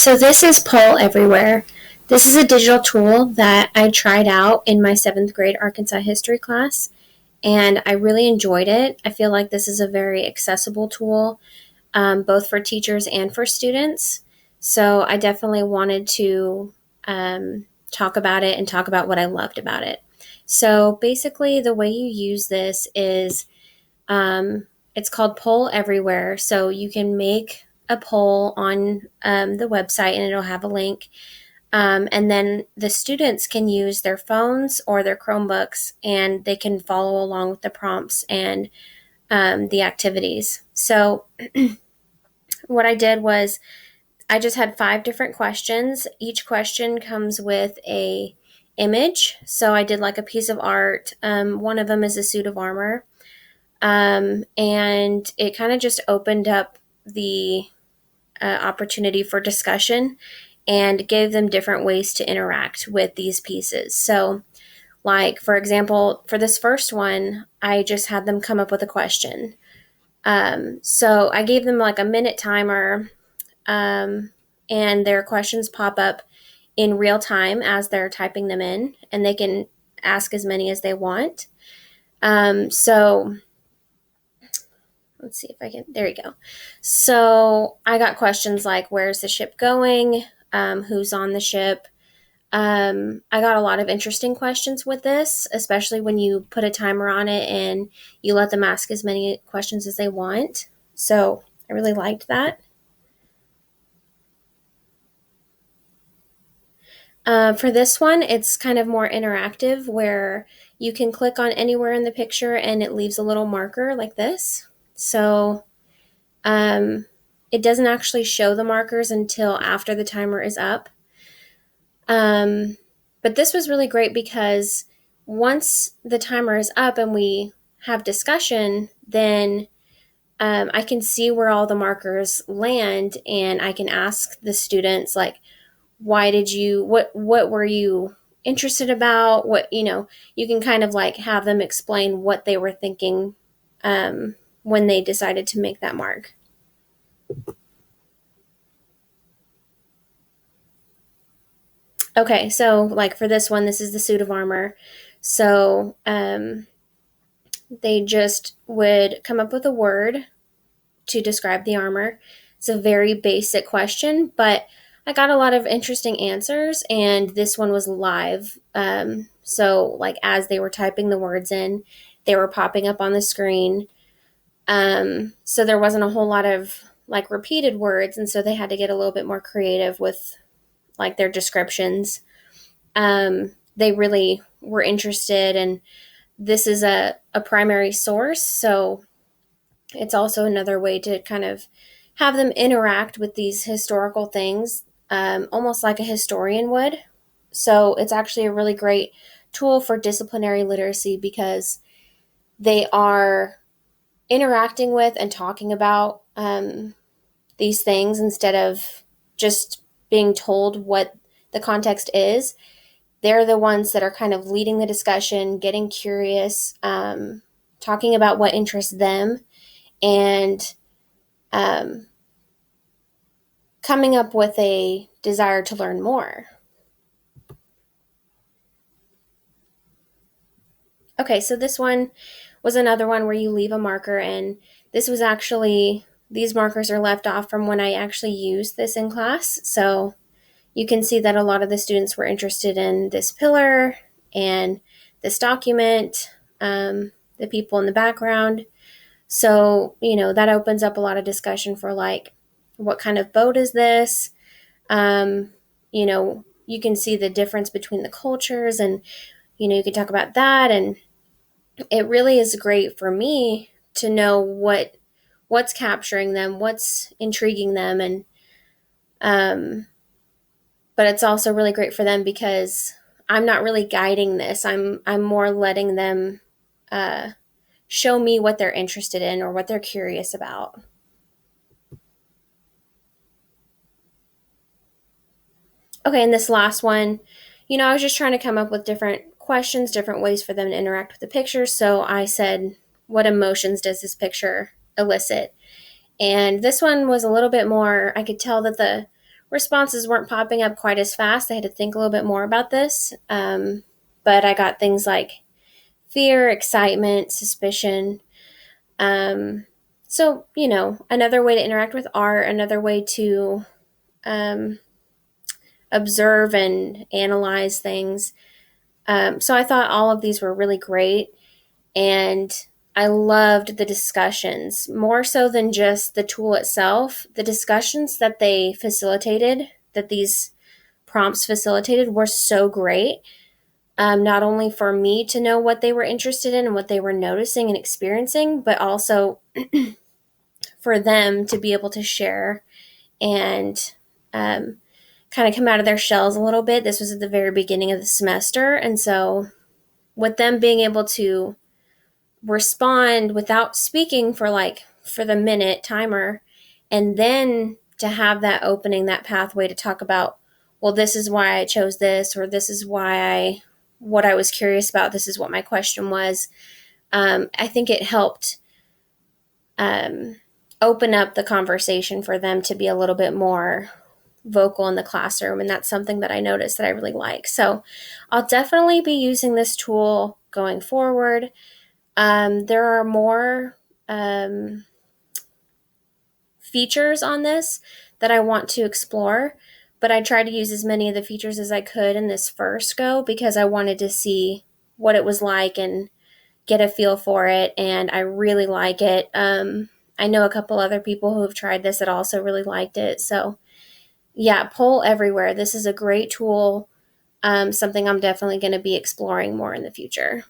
So this is Poll Everywhere. This is a digital tool that I tried out in my 7th grade Arkansas history class, and I really enjoyed it. I feel like this is a very accessible tool, both for teachers and for students. So I definitely wanted to talk about it and talk about what I loved about it. So basically, the way you use this is it's called Poll Everywhere. So you can make a poll on the website and it'll have a link. And then the students can use their phones or their Chromebooks and they can follow along with the prompts and the activities. So what I did was I just had 5 different questions. Each question comes with a image. So I did like a piece of art. One of them is a suit of armor. And it kind of just opened up the opportunity for discussion and gave them different ways to interact with these pieces. So, like, for example, for this first one, I just had them come up with a question. So I gave them like a minute timer, and their questions pop up in real time as they're typing them in, and they can ask as many as they want. So let's see if I can. There you go. So I got questions like, where's the ship going? Who's on the ship? I got a lot of interesting questions with this, especially when you put a timer on it and you let them ask as many questions as they want. So I really liked that. For this one, it's kind of more interactive where you can click on anywhere in the picture and it leaves a little marker like this. So Um, it doesn't actually show the markers until after the timer is up. Um, but this was really great because once the timer is up and we have discussion, then I can see where all the markers land and I can ask the students, like, why did you, what were you interested about? You can kind of like have them explain what they were thinking when they decided to make that mark. Okay, so like for this one, this is the suit of armor. So they just would come up with a word to describe the armor. It's a very basic question, but I got a lot of interesting answers, and this one was live. So, like, as they were typing the words in, they were popping up on the screen. So, there wasn't a whole lot of like repeated words, and so they had to get a little bit more creative with like their descriptions. They really were interested, and this is a primary source, so it's also another way to kind of have them interact with these historical things, almost like a historian would. So it's actually a really great tool for disciplinary literacy because they are interacting with and talking about these things instead of just being told what the context is. They're the ones that are kind of leading the discussion, getting curious, talking about what interests them, and um, coming up with a desire to learn more. Okay, so this one was another one where you leave a marker, and this was actually, these markers are left off from when I actually used this in class. So you can see that a lot of the students were interested in this pillar and this document, the people in the background. So, that opens up a lot of discussion for like, what kind of boat is this? You can see the difference between the cultures, and, you can talk about that. And it really is great for me to know what's capturing them, what's intriguing them. And, but it's also really great for them because I'm not really guiding this. I'm more letting them, uh, show me what they're interested in or what they're curious about. Okay, and this last one, I was just trying to come up with different questions, different ways for them to interact with the picture. So I said, what emotions does this picture elicit? And this one was a little bit more, I could tell that the responses weren't popping up quite as fast. I had to think a little bit more about this. But I got things like fear, excitement, suspicion. Um, so, another way to interact with art, another way to um, observe and analyze things. So I thought all of these were really great. And I loved the discussions more so than just the tool itself. The discussions that they facilitated, that these prompts facilitated, were so great. Not only for me to know what they were interested in and what they were noticing and experiencing, but also for them to be able to share and kind of come out of their shells a little bit. This was at the very beginning of the semester. And so, with them being able to respond without speaking for the minute timer, and then to have that opening, that pathway to talk about, well, this is why I chose this, or this is what I was curious about, this is what my question was. I think it helped open up the conversation for them to be a little bit more vocal in the classroom. And that's something that I noticed that I really like. So I'll definitely be using this tool going forward. There are more features on this that I want to explore, but I tried to use as many of the features as I could in this first go because I wanted to see what it was like and get a feel for it. And I really like it. I know a couple other people who have tried this that also really liked it. So yeah, poll everywhere. This is a great tool. Something I'm definitely going to be exploring more in the future.